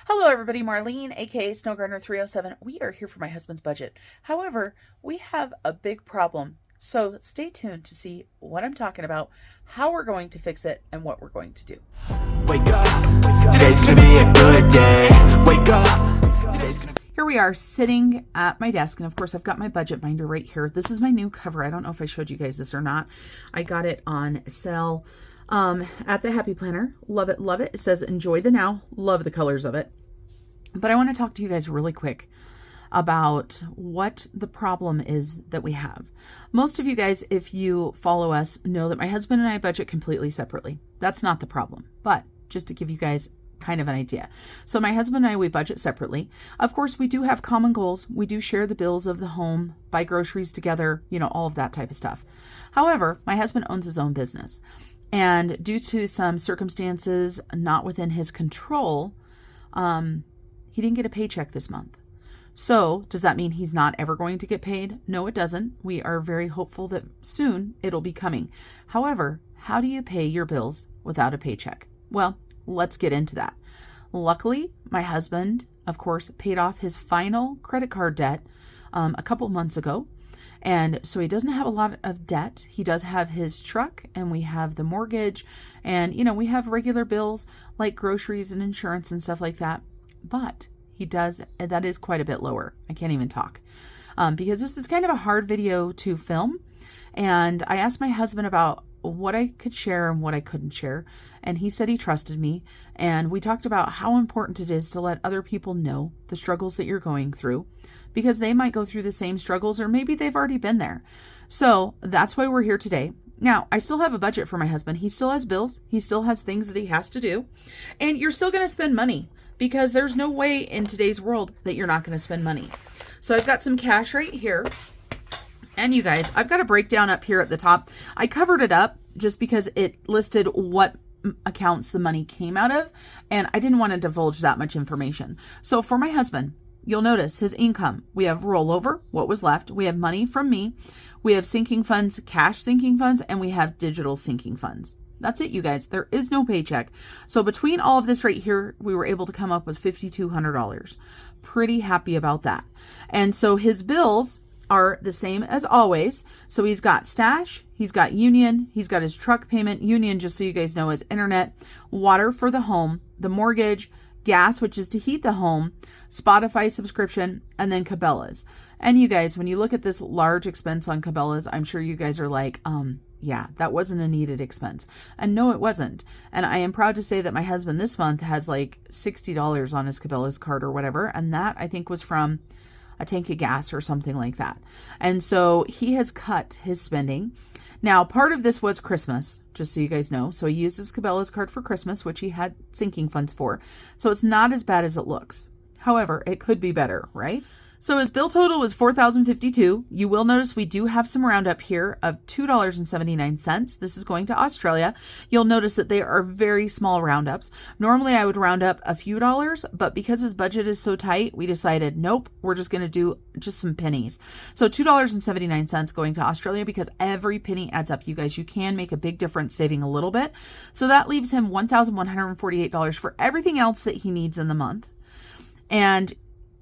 Hello everybody, Marlene, aka Snowgardener307. We are here for my husband's budget. However, we have a big problem. So stay tuned to see what I'm talking about, how we're going to fix it, and what we're going to do. Wake up, today's gonna be a good day. Wake up, today's gonna be... Here we are sitting at my desk, and of course I've got my budget binder right here. This is my new cover. I don't know if I showed you guys this or not. I got it on sale at the Happy Planner. Love it, love it. It says enjoy the now. Love the colors of it. But I want to talk to you guys really quick about what the problem is that we have. Most of you guys, if you follow us, know that my husband and I budget completely separately. That's not the problem, but just to give you guys kind of an idea. So my husband and I, we budget separately. Of course, we do have common goals. We do share the bills of the home, buy groceries together, you know, all of that type of stuff. However, my husband owns his own business. And due to some circumstances not within his control, he didn't get a paycheck this month. So does that mean he's not ever going to get paid? No, it doesn't. We are very hopeful that soon it'll be coming. However, how do you pay your bills without a paycheck? Well, let's get into that. Luckily, my husband, of course, paid off his final credit card debt a couple months ago. And so he doesn't have a lot of debt. He does have his truck, and we have the mortgage, and, you know, we have regular bills like groceries and insurance and stuff like that. But that is quite a bit lower. I can't even talk because this is kind of a hard video to film. And I asked my husband about what I could share and what I couldn't share. And he said he trusted me. And we talked about how important it is to let other people know the struggles that you're going through, because they might go through the same struggles, or maybe they've already been there. So that's why we're here today. Now, I still have a budget for my husband. He still has bills. He still has things that he has to do. And you're still going to spend money, because there's no way in today's world that you're not going to spend money. So I've got some cash right here. And you guys, I've got a breakdown up here at the top. I covered it up just because it listed what accounts the money came out of, and I didn't want to divulge that much information. So for my husband, you'll notice his income. We have rollover, what was left. We have money from me. We have sinking funds, cash sinking funds, and we have digital sinking funds. That's it, you guys. There is no paycheck. So between all of this right here, we were able to come up with $5,200. Pretty happy about that. And so his bills are the same as always. So he's got stash, he's got union, he's got his truck payment. Union, just so you guys know, is internet, water for the home, the mortgage, gas, which is to heat the home, Spotify subscription, and then Cabela's. And you guys, when you look at this large expense on Cabela's, I'm sure you guys are like, yeah, that wasn't a needed expense. And no, it wasn't. And I am proud to say that my husband this month has like $60 on his Cabela's card or whatever. And that, I think, was from a tank of gas or something like that. And so he has cut his spending. Now, part of this was Christmas, just so you guys know. So he used his Cabela's card for Christmas, which he had sinking funds for. So it's not as bad as it looks. However, it could be better, right? So his bill total was $4,052. You will notice we do have some roundup here of $2.79. This is going to Australia. You'll notice that they are very small roundups. Normally I would round up a few dollars, but because his budget is so tight, we decided, nope, we're just going to do just some pennies. So $2.79 going to Australia, because every penny adds up, you guys. You can make a big difference saving a little bit. So that leaves him $1,148 for everything else that he needs in the month. And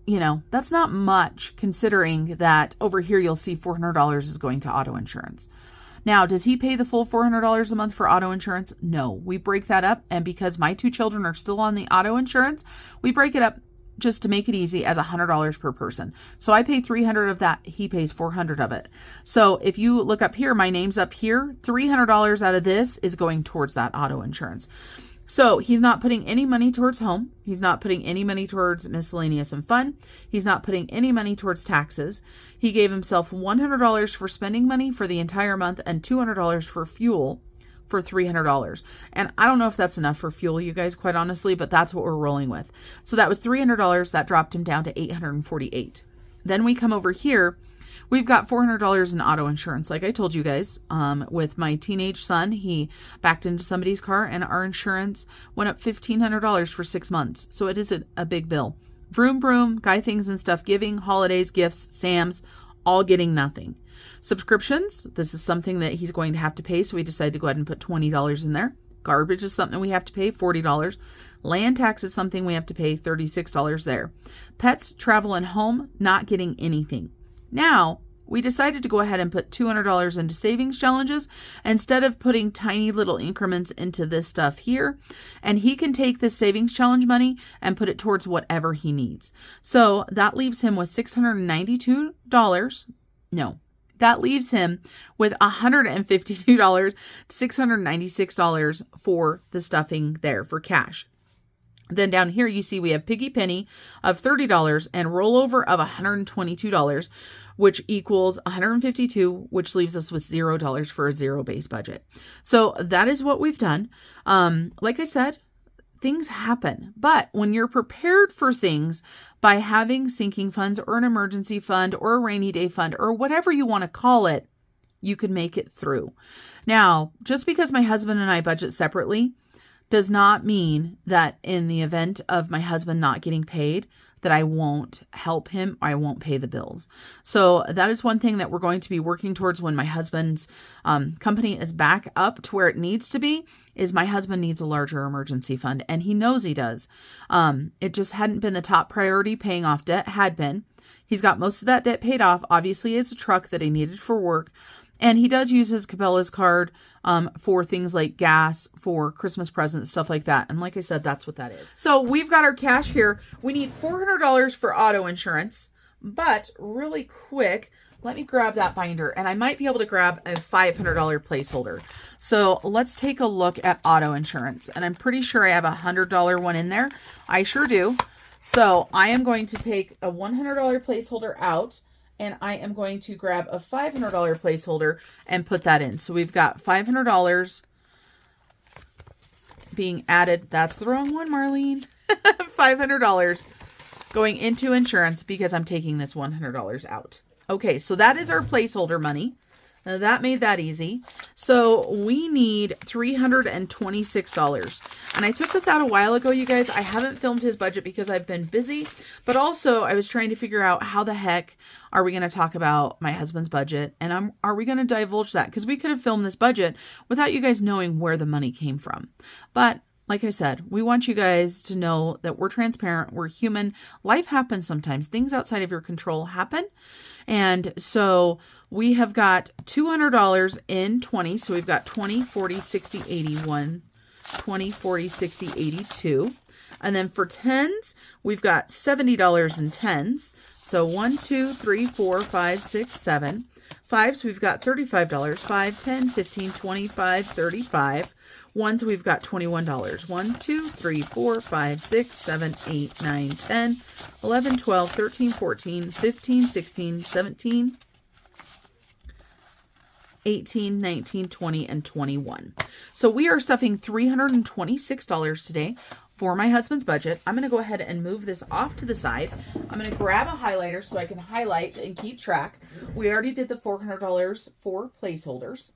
you know, that's not much, considering that over here you'll see $400 is going to auto insurance. Now, does he pay the full $400 a month for auto insurance? No, we break that up. And because my two children are still on the auto insurance, we break it up just to make it easy as $100 per person. So I pay $300 of that. He pays $400 of it. So if you look up here, my name's up here. $300 out of this is going towards that auto insurance. So he's not putting any money towards home. He's not putting any money towards miscellaneous and fun. He's not putting any money towards taxes. He gave himself $100 for spending money for the entire month and $200 for fuel for $300. And I don't know if that's enough for fuel, you guys, quite honestly, but that's what we're rolling with. So that was $300. That dropped him down to $848. Then we come over here. We've got $400 in auto insurance. Like I told you guys, with my teenage son, he backed into somebody's car and our insurance went up $1,500 for 6 months. So it is a big bill. Vroom Vroom, Guy Things and Stuff Giving, holidays, gifts, Sam's, all getting nothing. Subscriptions, this is something that he's going to have to pay. So we decided to go ahead and put $20 in there. Garbage is something we have to pay, $40. Land tax is something we have to pay $36 there. Pets, travel, and home, not getting anything. Now, we decided to go ahead and put $200 into savings challenges instead of putting tiny little increments into this stuff here. And he can take this savings challenge money and put it towards whatever he needs. So that leaves him with $692. No, that leaves him with $152, $696 for the stuffing there for cash. Then down here, you see we have Piggy Penny of $30 and rollover of $122, which equals $152, which leaves us with $0 for a zero-based budget. So that is what we've done. Like I said, things happen, but when you're prepared for things by having sinking funds or an emergency fund or a rainy day fund or whatever you want to call it, you can make it through. Now, just because my husband and I budget separately does not mean that in the event of my husband not getting paid, that I won't help him, or I won't pay the bills. So that is one thing that we're going to be working towards when my husband's company is back up to where it needs to be, is my husband needs a larger emergency fund, and he knows he does. It just hadn't been the top priority. Paying off debt had been. He's got most of that debt paid off. Obviously, it's a truck that he needed for work. And he does use his Cabela's card for things like gas, for Christmas presents, stuff like that. And like I said, that's what that is. So we've got our cash here. We need $400 for auto insurance. But really quick, let me grab that binder. And I might be able to grab a $500 placeholder. So let's take a look at auto insurance. And I'm pretty sure I have a $100 one in there. I sure do. So I am going to take a $100 placeholder out. And I am going to grab a $500 placeholder and put that in. So we've got $500 being added. That's the wrong one, Marlene. $500 going into insurance because I'm taking this $100 out. Okay, so that is our placeholder money. Now that made that easy. So we need $326. And I took this out a while ago, you guys. I haven't filmed his budget because I've been busy. But also I was trying to figure out how the heck are we going to talk about my husband's budget? And are we going to divulge that? Because we could have filmed this budget without you guys knowing where the money came from. But like I said, we want you guys to know that we're transparent. We're human. Life happens sometimes. Things outside of your control happen. And so we have got $200 in 20. So we've got 20, 40, 60, 81, 20, 40, 60, 82. And then for tens, we've got $70 in tens. So 1, 2, 3, 4, 5, 6, 7. Fives, we've got $35. 5, 10, 15, 25, 35. Ones, we've got $21. 1, 2, 3, 4, 5, 6, 7, 8, 9, 10, 11, 12, 13, 14, 15, 16, 17, 18, 19, 20, and 21. So we are stuffing $326 today for my husband's budget. I'm going to go ahead and move this off to the side. I'm going to grab a highlighter so I can highlight and keep track. We already did the $400 for placeholders.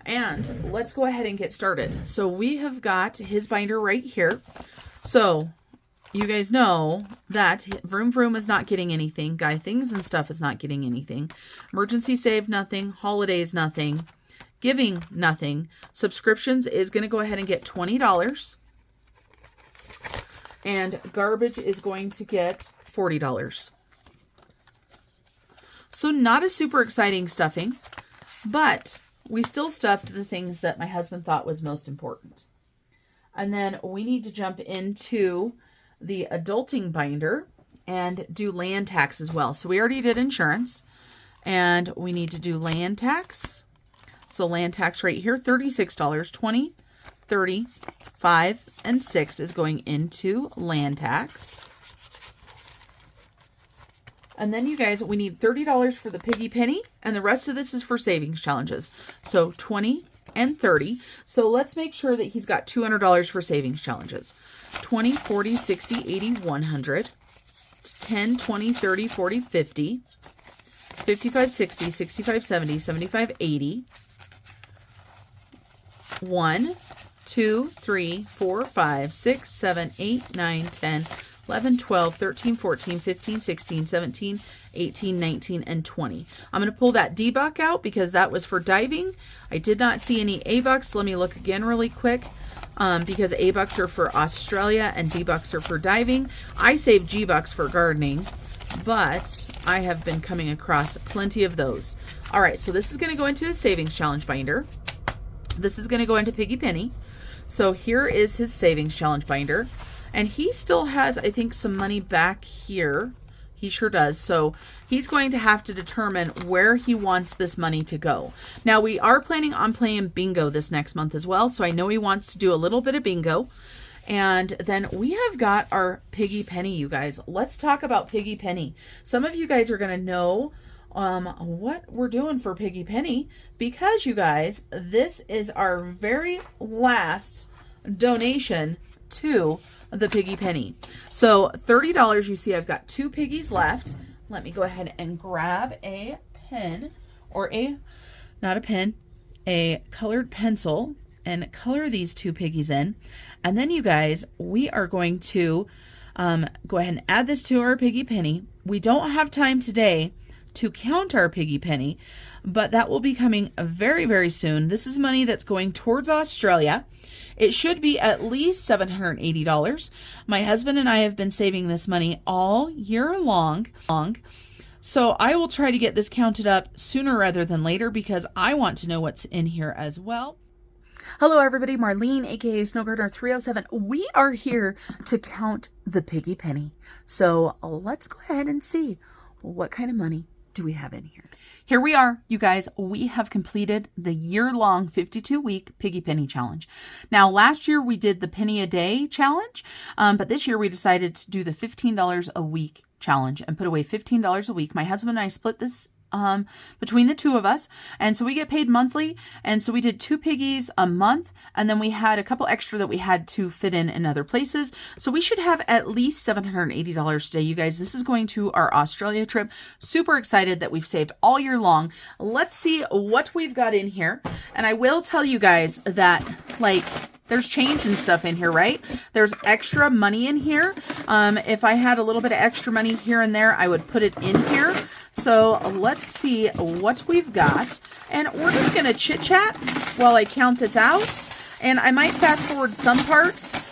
And let's go ahead and get started. So we have got his binder right here. So you guys know that Vroom Vroom is not getting anything. Guy Things and Stuff is not getting anything. Emergency Save, nothing. Holidays, nothing. Giving, nothing. Subscriptions is going to go ahead and get $20. And garbage is going to get $40. So not a super exciting stuffing, but we still stuffed the things that my husband thought was most important. And then we need to jump into the adulting binder and do land tax as well. So we already did insurance and we need to do land tax. So land tax right here, $36, 20, 30, 5, and 6 is going into land tax. And then you guys, we need $30 for the Piggy Penny, and the rest of this is for savings challenges. So 20 and 30. So let's make sure that he's got $200 for savings challenges. 20, 40, 60, 80, 100. 10, 20, 30, 40, 50. 55, 60, 65, 70, 75, 80. 1, 2, 3, 4, 5, 6, 7, 8, 9, 10, 11, 12, 13, 14, 15, 16, 17, 18, 19, and 20. I'm going to pull that D buck out because that was for diving. I did not see any A bucks. Let me look again really quick. because A bucks are for Australia and D bucks are for diving. I save G bucks for gardening, but I have been coming across plenty of those. All right, so this is going to go into his savings challenge binder. This is going to go into Piggy Penny. So here is his savings challenge binder. And he still has, I think, some money back here. He sure does. So he's going to have to determine where he wants this money to go. Now, we are planning on playing bingo this next month as well. So I know he wants to do a little bit of bingo. And then we have got our Piggy Penny, you guys. Let's talk about Piggy Penny. Some of you guys are going to know what we're doing for Piggy Penny, because you guys, this is our very last donation to the Piggy Penny. So $30, you see I've got 2 piggies left. Let me go ahead and grab a pen, or not a pen, a colored pencil, and color these 2 piggies in. And then you guys, we are going to go ahead and add this to our Piggy Penny. We don't have time today to count our Piggy Penny, but that will be coming very, very soon. This is money that's going towards Australia. It should be at least $780. My husband and I have been saving this money all year long. So I will try to get this counted up sooner rather than later, because I want to know what's in here as well. Hello everybody, Marlene, aka Snow Gardener 307. We are here to count the Piggy Penny. So let's go ahead and see what kind of money do we have in here. Here we are, you guys. We have completed the year-long 52-week Piggy Penny challenge. Now, last year we did the penny a day challenge, but this year we decided to do the $15 a week challenge and put away $15 a week. My husband and I split this between the 2 of us, and so we get paid monthly, and so we did 2 piggies a month, and then we had a couple extra that we had to fit in other places. So we should have at least $780 today, you guys. This is going to our Australia trip. Super excited that we've saved all year long. Let's see what we've got in here. And I will tell you guys that, like, there's change and stuff in here, right? There's extra money in here. If I had a little bit of extra money here and there, I would put it in here. So let's see what we've got. And we're just going to chit chat while I count this out. And I might fast forward some parts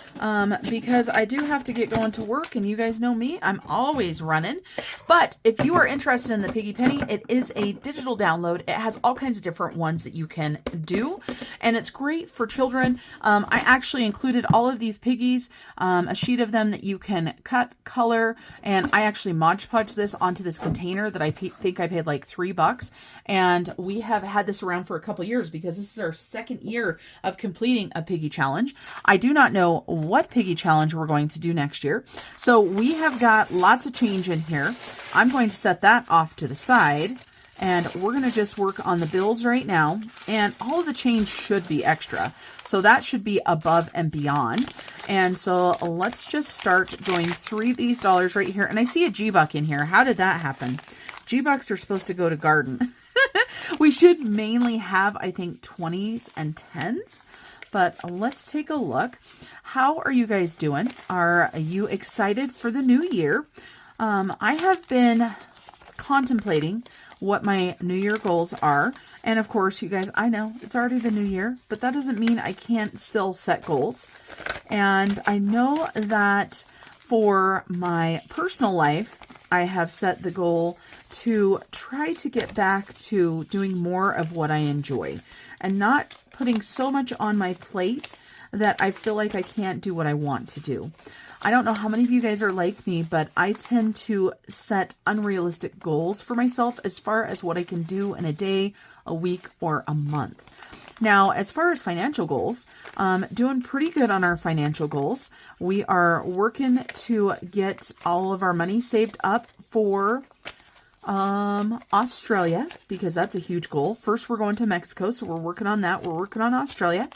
because I do have to get going to work, and you guys know me, I'm always running. But if you are interested in the Piggy Penny, it is a digital download. It has all kinds of different ones that you can do, and it's great for children. I actually included all of these piggies, a sheet of them that you can cut, color, and I actually Mod Podge this onto this container that I think I paid like $3, and we have had this around for a couple years because this is our 2nd year of completing a Piggy Challenge. I do not know what Piggy Challenge we're going to do next year. So we have got lots of change in here. I'm going to set that off to the side, and we're going to just work on the bills right now. And all of the change should be extra. So that should be above and beyond. And so let's just start going through these dollars right here. And I see a G-Buck in here. How did that happen? G-Bucks are supposed to go to garden. We should mainly have, I think, 20s and 10s. But let's take a look. How are you guys doing? Are you excited for the new year? I have been contemplating what my New Year goals are. And of course, you guys, I know it's already the new year, but that doesn't mean I can't still set goals. And I know that for my personal life, I have set the goal to try to get back to doing more of what I enjoy and not putting so much on my plate that I feel like I can't do what I want to do. I don't know how many of you guys are like me, but I tend to set unrealistic goals for myself as far as what I can do in a day, a week, or a month. Now, as far as financial goals, doing pretty good on our financial goals. We are working to get all of our money saved up for Australia, because that's a huge goal. First, we're going to Mexico, so we're working on that. We're working on Australia.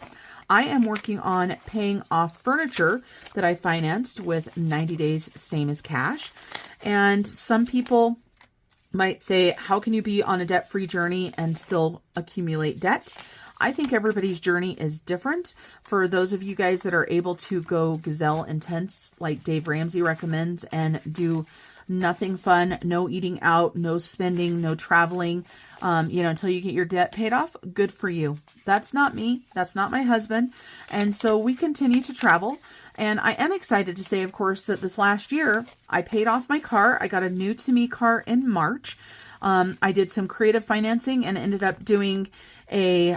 I am working on paying off furniture that I financed with 90 days, same as cash. And some people might say, how can you be on a debt-free journey and still accumulate debt? I think everybody's journey is different. For those of you guys that are able to go gazelle intense, like Dave Ramsey recommends, and do nothing fun, no eating out, no spending, no traveling, until you get your debt paid off. Good for you. That's not me. That's not my husband. And so we continue to travel. And I am excited to say, of course, that this last year I paid off my car. I got a new to me car in March. I did some creative financing and ended up doing a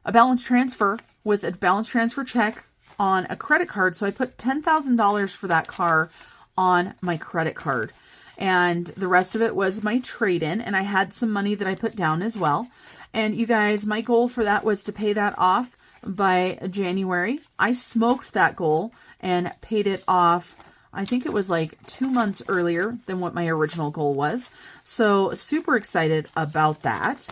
balance transfer with a balance transfer check on a credit card. So I put $10,000 for that car on my credit card. And the rest of it was my trade-in. And I had some money that I put down as well. And you guys, my goal for that was to pay that off by January. I smoked that goal and paid it off. I think it was like 2 months earlier than what my original goal was. So super excited about that.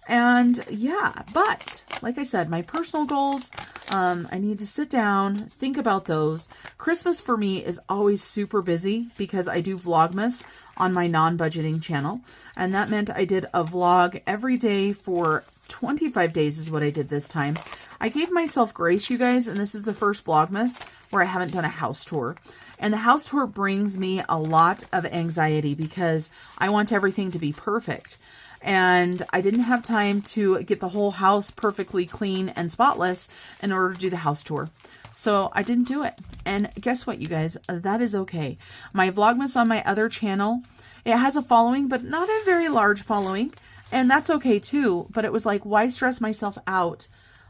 And yeah, but like I said, my personal goals, I need to sit down, think about those. Christmas for me is always super busy because I do Vlogmas on my non-budgeting channel. And that meant I did a vlog every day for 25 days is what I did this time. I gave myself grace, you guys, and this is the first Vlogmas where I haven't done a house tour. And the house tour brings me a lot of anxiety because I want everything to be perfect. And I didn't have time to get the whole house perfectly clean and spotless in order to do the house tour. So I didn't do it. And guess what, you guys? That is okay. My Vlogmas on my other channel, it has a following, but not a very large following. And that's okay too. But it was like, why stress myself out,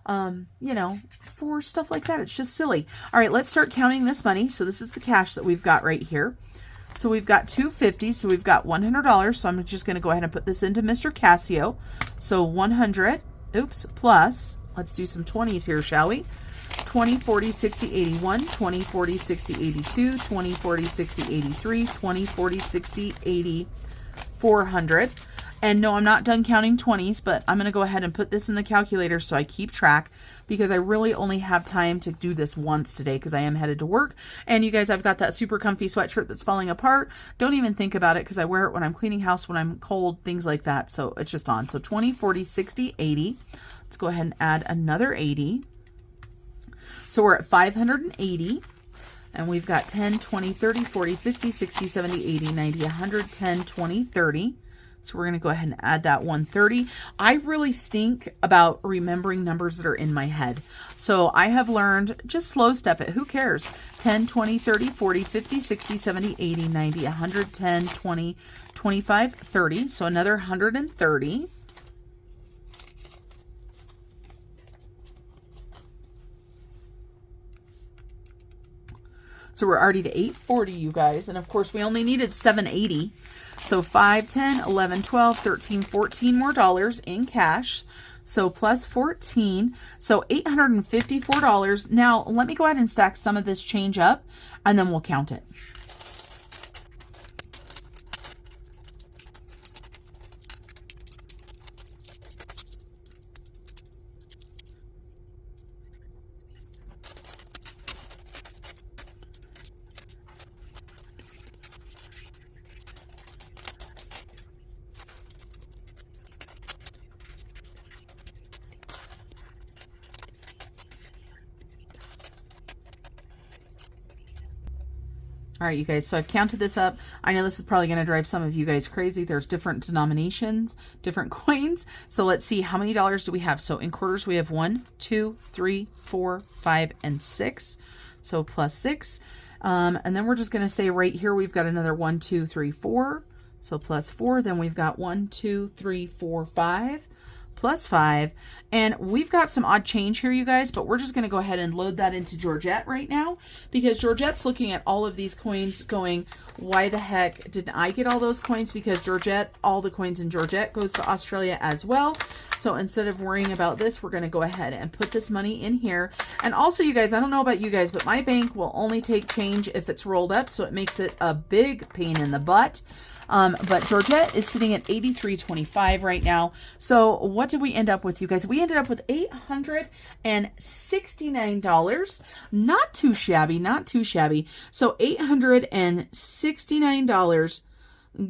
for stuff like that? It's just silly. All right, let's start counting this money. So this is the cash that we've got right here. So we've got $250. So we've got $100. So I'm just going to go ahead and put this into Mr. Casio. So 100, plus, let's do some 20s here, shall we? 20, 40, 60, 81, 20, 40, 60, 82, 20, 40, 60, 83, 20, 40, 60, 80, 400. And no, I'm not done counting 20s, but I'm going to go ahead and put this in the calculator so I keep track because I really only have time to do this once today because I am headed to work. And you guys, I've got that super comfy sweatshirt that's falling apart. Don't even think about it because I wear it when I'm cleaning house, when I'm cold, things like that. So it's just on. So 20, 40, 60, 80. Let's go ahead and add another 80. So we're at 580. And we've got 10, 20, 30, 40, 50, 60, 70, 80, 90, 100, 10, 20, 30. So we're going to go ahead and add that 130. I really stink about remembering numbers that are in my head. So I have learned just slow step it. Who cares? 10, 20, 30, 40, 50, 60, 70, 80, 90, 100, 10, 20, 25, 30. So another 130. So we're already to 840, you guys. And of course, we only needed 780. So 5, 10, 11, 12, 13, 14 more dollars in cash. So plus 14. So $854. Now, let me go ahead and stack some of this change up, and then we'll count it. All right, you guys, so I've counted this up. I know this is probably going to drive some of you guys crazy. There's different denominations, different coins. So let's see, how many dollars do we have? So in quarters, we have 1, 2, 3, 4, 5, and 6. So plus 6. And then we're just going to say right here, we've got another 1, 2, 3, 4. So plus 4. Then we've got 1, 2, 3, 4, 5. Plus 5. And we've got some odd change here, you guys, but we're just going to go ahead and load that into Georgette right now because Georgette's looking at all of these coins going, why the heck didn't I get all those coins? Because Georgette, all the coins in Georgette goes to Australia as well. So instead of worrying about this, we're going to go ahead and put this money in here. And also, you guys, I don't know about you guys, but my bank will only take change if it's rolled up. So it makes it a big pain in the butt. But Georgette is sitting at $83.25 right now. So what did we end up with, you guys? We ended up with $869. Not too shabby, not too shabby. So $869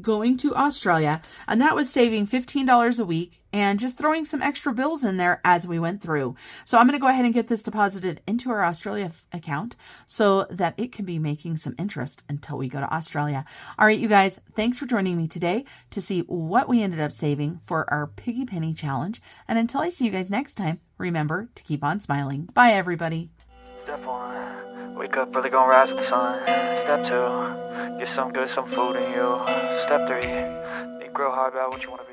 going to Australia, and that was saving $15 a week and just throwing some extra bills in there as we went through. So I'm going to go ahead and get this deposited into our Australia account so that it can be making some interest until we go to Australia. All right, you guys, thanks for joining me today to see what we ended up saving for our Piggy Penny Challenge. And until I see you guys next time, remember to keep on smiling. Bye, everybody. Step 1, wake up early, gonna rise with the sun. Step 2, get some food in you. Step 3, think real hard about what you want to be.